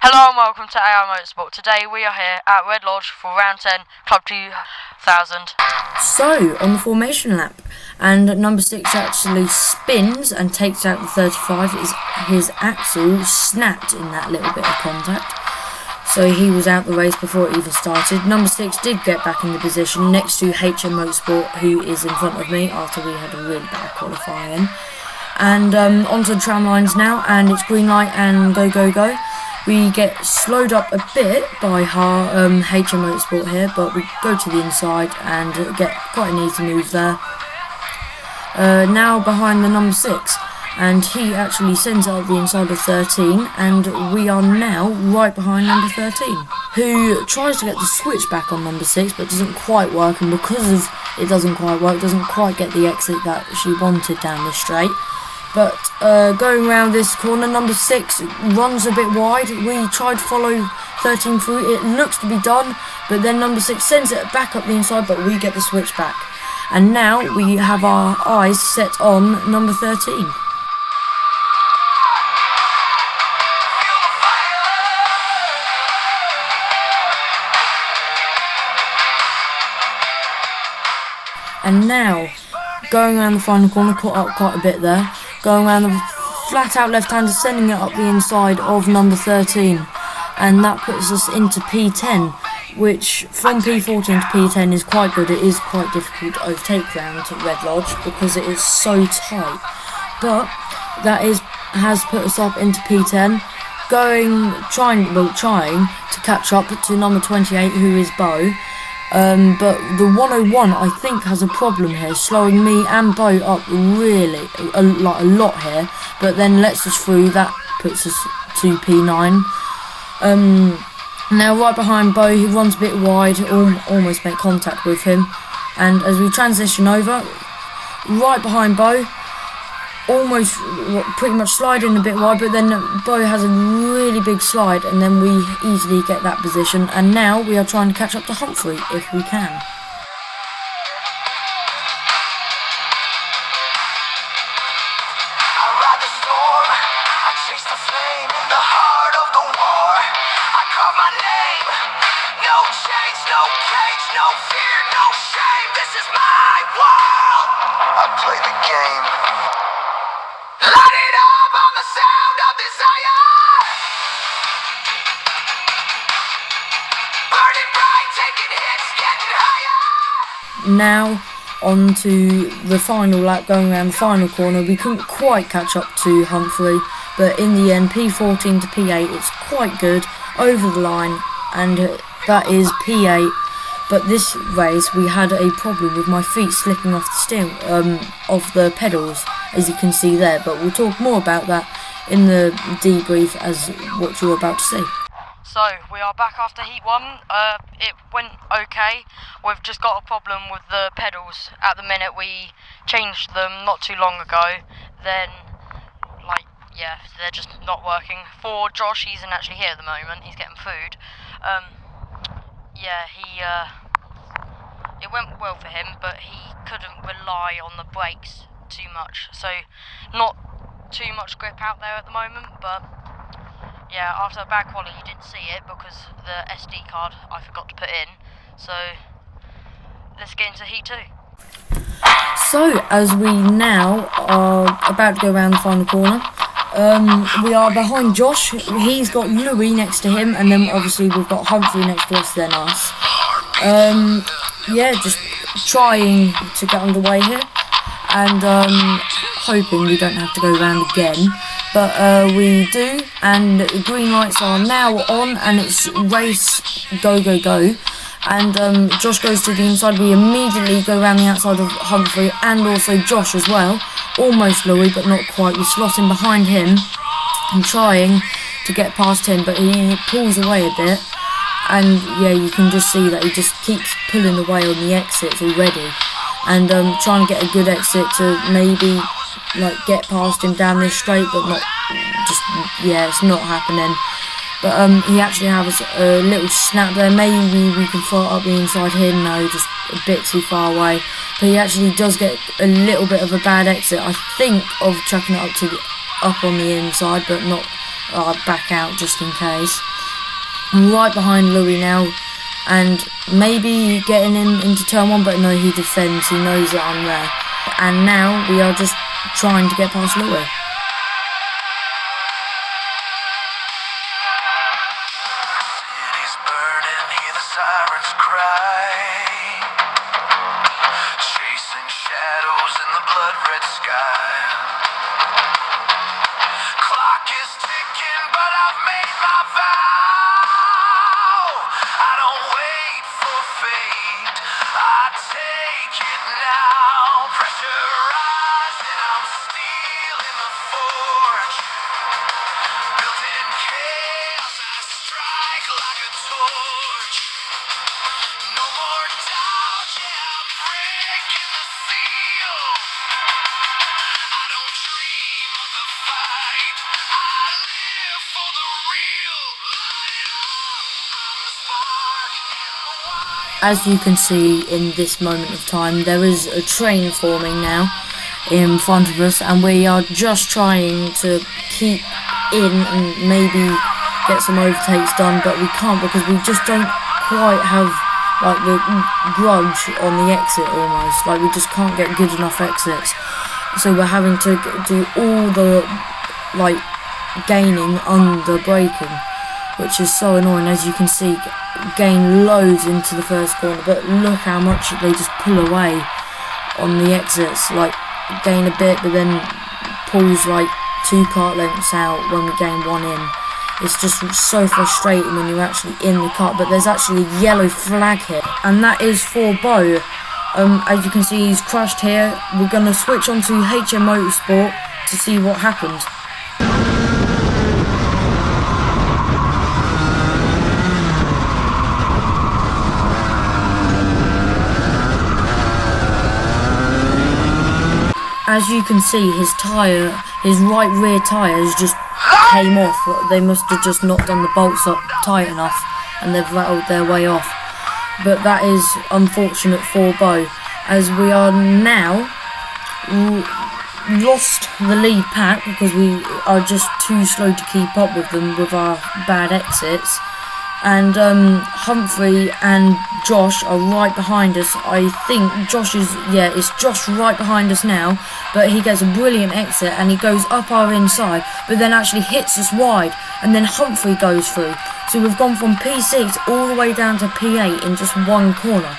Hello and welcome to AI Motorsport. Today we are here at Red Lodge for round 10, Club 2000. So, on the formation lap, and number 6 actually spins and takes out the 35. His axle snapped in that little bit of contact, so he was out the race before it even started. Number 6 did get back in the position next to HM Motorsport, who is in front of me after we had a really bad qualifying. And onto the tram lines now, and it's green light and go, go, go. We get slowed up a bit by HM Motorsport here, but we go to the inside and get quite an easy move there. Now behind the number 6, and he actually sends it up the inside of 13, and we are now right behind number 13, who tries to get the switch back on number 6, but doesn't quite work, and because of it doesn't quite work, doesn't quite get the exit that she wanted down this straight. But going around this corner, number 6 runs a bit wide. We tried to follow 13 through. It looks to be done, but then number 6 sends it back up the inside, but we get the switch back. And now we have our eyes set on number 13. And now, going around the final corner, caught up quite a bit there. Going around the flat out left-hander, sending it up the inside of number 13. And that puts us into P10, which from P14 to P10 is quite good. It is quite difficult to overtake round at Red Lodge because it is so tight. But that has put us up into P10, trying to catch up to number 28, who is Bo. But the 101 I think has a problem here, slowing me and Bo up really a lot here, but then lets us through. That puts us to P9. Now right behind Bo, he runs a bit wide, almost make contact with him, and as we transition over, right behind Bo, almost pretty much sliding a bit wide, but then Bo has a really big slide, and then we easily get that position, and now we are trying to catch up to Humphrey if we can. Now on to the final lap, going around the final corner. We couldn't quite catch up to Humphrey, but in the end, P14 to P8, it's quite good, over the line, and that is P8. But this race, we had a problem with my feet slipping off the steering, of the pedals, as you can see there, but we'll talk more about that in the debrief as what you're about to see. So, we are back after Heat 1. It went okay. We've just got a problem with the pedals at the minute. We changed them not too long ago. Then, they're just not working. For Josh, he isn't actually here at the moment. He's getting food. It went well for him, but he couldn't rely on the brakes too much. So, not too much grip out there at the moment, but yeah, after the bad quality, you didn't see it because the SD card I forgot to put in. So, let's get into Heat 2. So, as we now are about to go around the final corner, we are behind Josh. He's got Louis next to him, and then obviously we've got Humphrey next to us, then us. Just trying to get underway here, and hoping we don't have to go around again. But we do, and the green lights are now on, and it's race go, go, go. And Josh goes to the inside. We immediately go around the outside of Humphrey, and also Josh as well. Almost Louis, but not quite. We slot in behind him and trying to get past him, but he pulls away a bit. And yeah, you can just see that he just keeps pulling away on the exits already. And trying to get a good exit to maybe get past him down this straight, but it's not happening. But he actually has a little snap there. Maybe we can throw it up the inside here. No, just a bit too far away. But he actually does get a little bit of a bad exit, I think, of chucking it up on the inside, but not back out just in case. I'm right behind Louis now, and maybe getting him into turn 1, but no, he defends, he knows that I'm there. And now we are just trying to get past Louis. Cities burning, hear the sirens cry, chasing shadows in the blood-red sky. Clock is ticking, but I've made my vow. I don't wait for fate, I take it now. Pressure rising, I'm stealing the forge. Built in chaos, I strike like a torch. No more doubt, yeah, I'm breaking the seal. I don't dream of the fight, I live for the real. Light it up, I'm the spark in the white. As you can see in this moment of time, there is a train forming now in front of us, and we are just trying to keep in and maybe get some overtakes done, but we can't because we just don't quite have like the grudge on the exit almost. Like we just can't get good enough exits, so we're having to do all the like gaining under braking, which is so annoying. As you can see, gain loads into the first corner, but look how much they just pull away on the exits. Like gain a bit, but then pulls like 2 kart lengths out when we gain 1 in. It's just so frustrating when you're actually in the kart, but there's actually a yellow flag here, and that is for Bo. As you can see, he's crashed here. We're going to switch on to HM Motorsport to see what happened. As you can see, his right rear tyre has just came off. They must have just not done the bolts up tight enough, and they've rattled their way off. But that is unfortunate for Bo, as we are now lost the lead pack because we are just too slow to keep up with them with our bad exits. And Humphrey and Josh are right behind us. I think Josh is just right behind us now, but he gets a brilliant exit and he goes up our inside, but then actually hits us wide, and then Humphrey goes through. So we've gone from P6 all the way down to P8 in just 1 corner.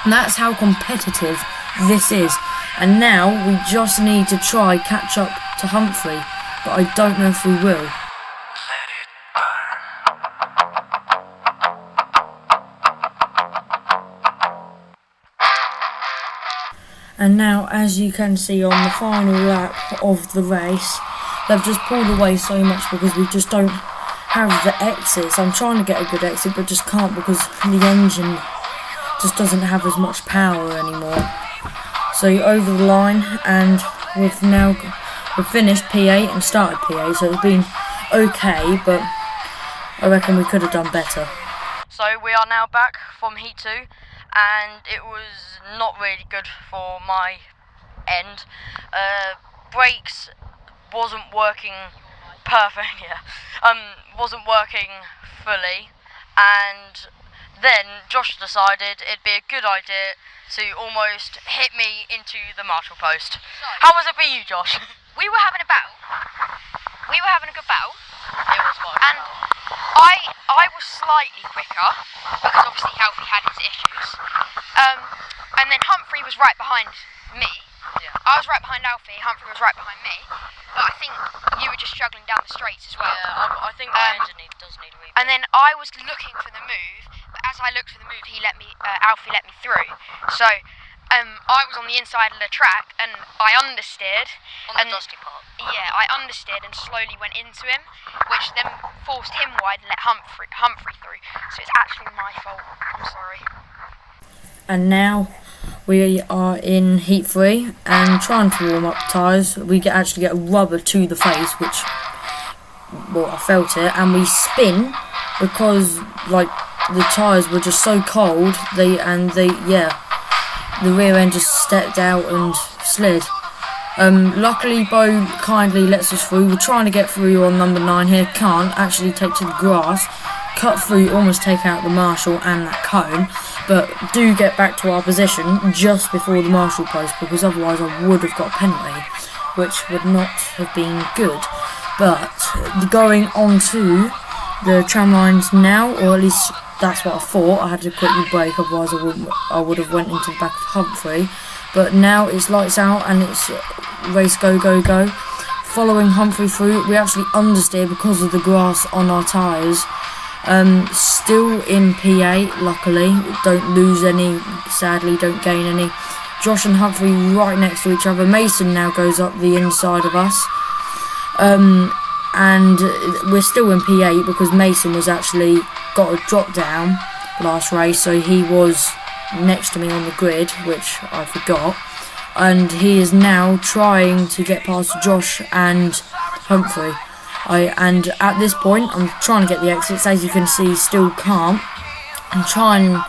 And that's how competitive this is. And now we just need to try catch up to Humphrey, but I don't know if we will. And now, as you can see on the final lap of the race, they've just pulled away so much because we just don't have the exits. I'm trying to get a good exit, but just can't because the engine just doesn't have as much power anymore. So over the line, and we've finished P8 and started P8, so it's been okay, but I reckon we could have done better. So we are now back from Heat 2, and it was not really good for my end. Brakes wasn't working perfect, wasn't working fully, and then Josh decided it'd be a good idea to almost hit me into the marshal post. How was it for you, Josh? We were having a battle. We were having a good battle. It was fine. And I was slightly quicker because obviously Alfie had his issues. And then Humphrey was right behind me. Yeah. I was right behind Alfie, Humphrey was right behind me. But I think you were just struggling down the straights as well. Yeah, I think my engine does need a rebuild. And then I was looking for the move, but as I looked for the move, Alfie let me through. So I was on the inside of the track, and I understeered. On the dusty part. Yeah, I understeered and slowly went into him, which then forced him wide and let Humphrey through. So it's actually my fault. I'm sorry. And now we are in Heat 3 and trying to warm up tyres. We actually get a rubber to the face, which, well, I felt it, and we spin because like the tyres were just so cold. The rear end just stepped out and slid. Luckily, Bo kindly lets us through. We're trying to get through on number 9 here. Can't actually take to the grass. Cut through, almost take out the marshal and that cone. But do get back to our position just before the marshal post, because otherwise I would have got a penalty, which would not have been good. But going on to the tram lines now, or at least that's what I thought. I had to quickly brake, otherwise I would have went into the back of Humphrey. But now it's lights out and it's race go go go. Following Humphrey through, we actually understeer because of the grass on our tyres. Still in P8, luckily. Don't lose any, sadly, don't gain any. Josh and Humphrey right next to each other. Mason now goes up the inside of us. And we're still in P8 because Mason was actually got a drop down last race, so he was next to me on the grid, which I forgot. And he is now trying to get past Josh and Humphrey. And at this point, I'm trying to get the exits. As you can see, still can't. I'm trying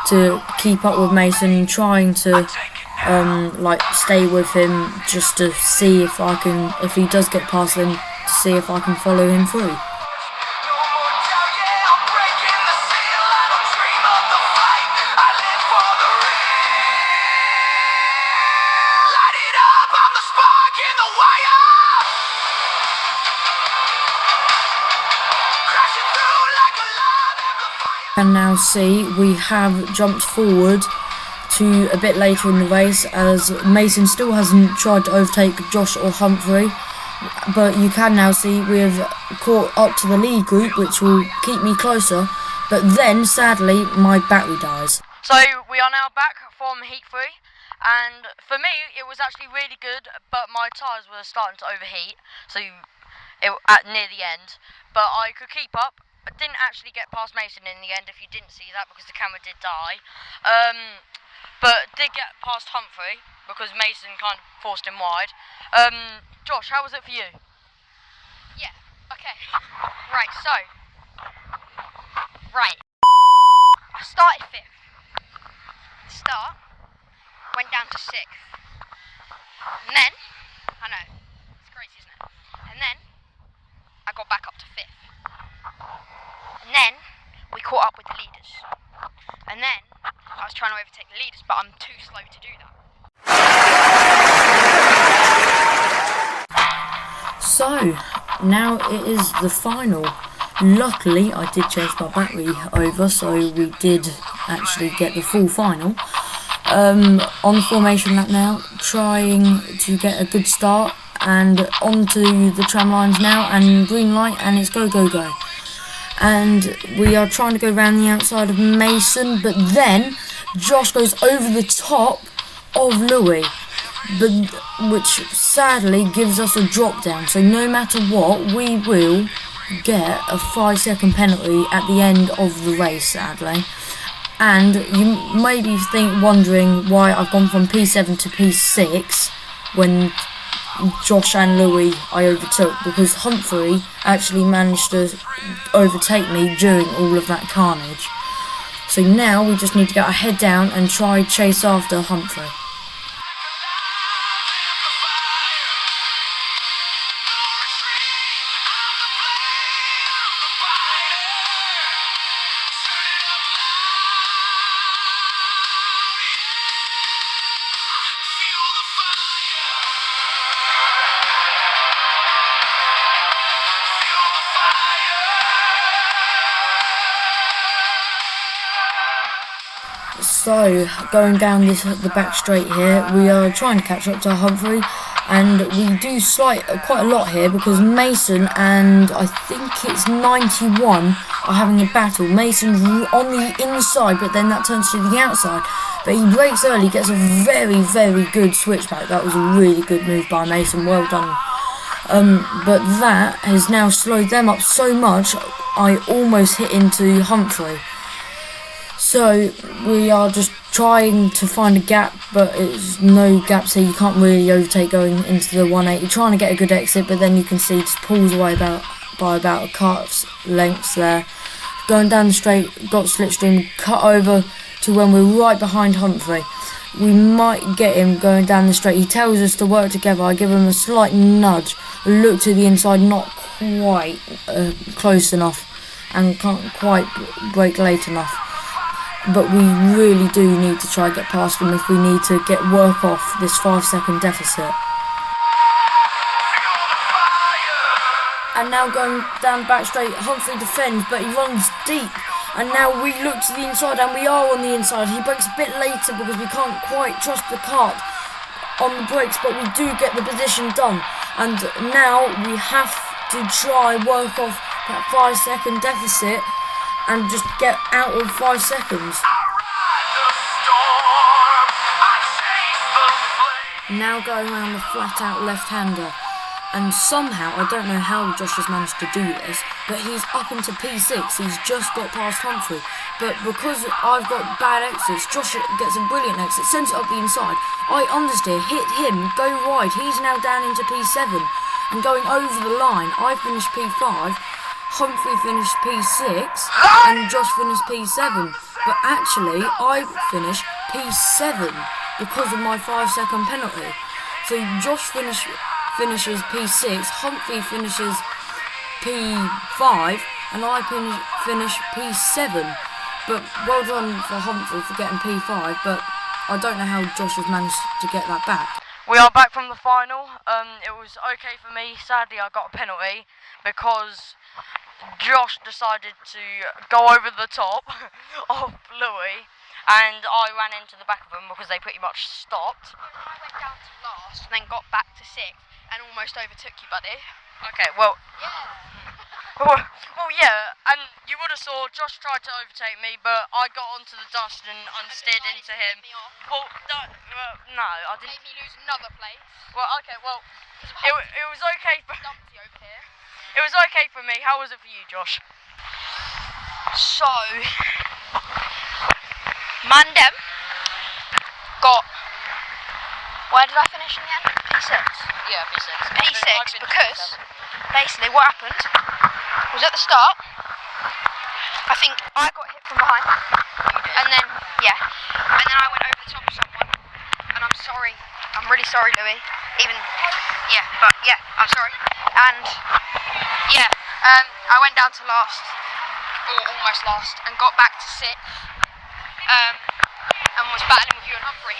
to keep up with Mason, trying to stay with him just to see if he does get past him, to see if I can follow him through. And now see, we have jumped forward to a bit later in the race, as Mason still hasn't tried to overtake Josh or Humphrey, but you can now see we've caught up to the lead group, which will keep me closer, but then sadly my battery dies. So we are now back from heat 3, and for me it was actually really good, but my tyres were starting to overheat, so near the end, but I could keep up. I didn't actually get past Mason in the end, if you didn't see that, because the camera did die. But did get past Humphrey, because Mason kind of forced him wide. Josh, how was it for you? Yeah, okay. Right, so. Right. I started 5th. Start. Went down to 6th. And then, I know, it's crazy, isn't it? And then, I got back up to 5th. And then, we caught up with the leaders. And then, I was trying to overtake the leaders, but I'm too slow to do that. So, now it is the final. Luckily, I did change my battery over, so we did actually get the full final. On the formation lap now, trying to get a good start, and onto the tram lines now, and green light, and it's go go go. And we are trying to go around the outside of Mason, but then Josh goes over the top of Louis, which sadly gives us a drop down. So no matter what, we will get a 5-second penalty at the end of the race, sadly. And you may be wondering why I've gone from P7 to P6 when Josh and Louis I overtook, because Humphrey actually managed to overtake me during all of that carnage. So now we just need to get our head down and try chase after Humphrey. So, going down the back straight here, we are trying to catch up to Humphrey, and we do quite a lot here, because Mason and I think it's 91 are having a battle. Mason's on the inside, but then that turns to the outside, but he brakes early, gets a very, very good switchback. That was a really good move by Mason, well done. But that has now slowed them up so much, I almost hit into Humphrey. So we are just trying to find a gap, but it's no gaps here. You can't really overtake going into the 180. Trying to get a good exit, but then you can see it just pulls away by about a kart's length there. Going down the straight, got slipstream, cut over to when we're right behind Humphrey. we might get him going down the straight. He tells us to work together. I give him a slight nudge, look to the inside, not quite close enough, and can't quite brake late enough. But we really do need to try and get past him if we need to get work off this 5-second deficit. And now going down back straight, Humphrey defends, but he runs deep. And now we look to the inside, and we are on the inside. He brakes a bit later because we can't quite trust the kart on the brakes, but we do get the position done. And now we have to try work off that 5-second deficit and just get out of 5 seconds. Now going around the flat out left-hander. And somehow, I don't know how Josh has managed to do this, but he's up into P6, he's just got past Humphrey. But because I've got bad exits, Josh gets a brilliant exit, sends it up the inside. I understeer, hit him, go wide, he's now down into P7. And going over the line, I finished P5, Humphrey finished P6, and Josh finished P7. But actually, I finished P7 because of my 5-second penalty. So Josh finishes P6, Humphrey finishes P5, and I finish P7. But well done for Humphrey for getting P5, but I don't know how Josh has managed to get that back. We are back from the final. It was okay for me. Sadly, I got a penalty because Josh decided to go over the top of Louis, and I ran into the back of them because they pretty much stopped. I went down to last, and then got back to 6th, and almost overtook you, buddy. Okay, well... Yeah. Well, yeah, and you would have saw Josh tried to overtake me, but I got onto the dust and unsteered into him. Well, no, I didn't. Made me lose another place. Well, okay, well, it was okay for... Dumpty over here. It was okay for me. How was it for you, Josh? So, Mandem got... Where did I finish in the end? P6. Yeah, P6. P6, because basically what happened was at the start, I think I got hit from behind, and then I went over the top of someone, and I'm sorry, I'm really sorry, Louis, I'm sorry, and I went down to last, or almost last, and got back to 6th, and was battling with you and Humphrey,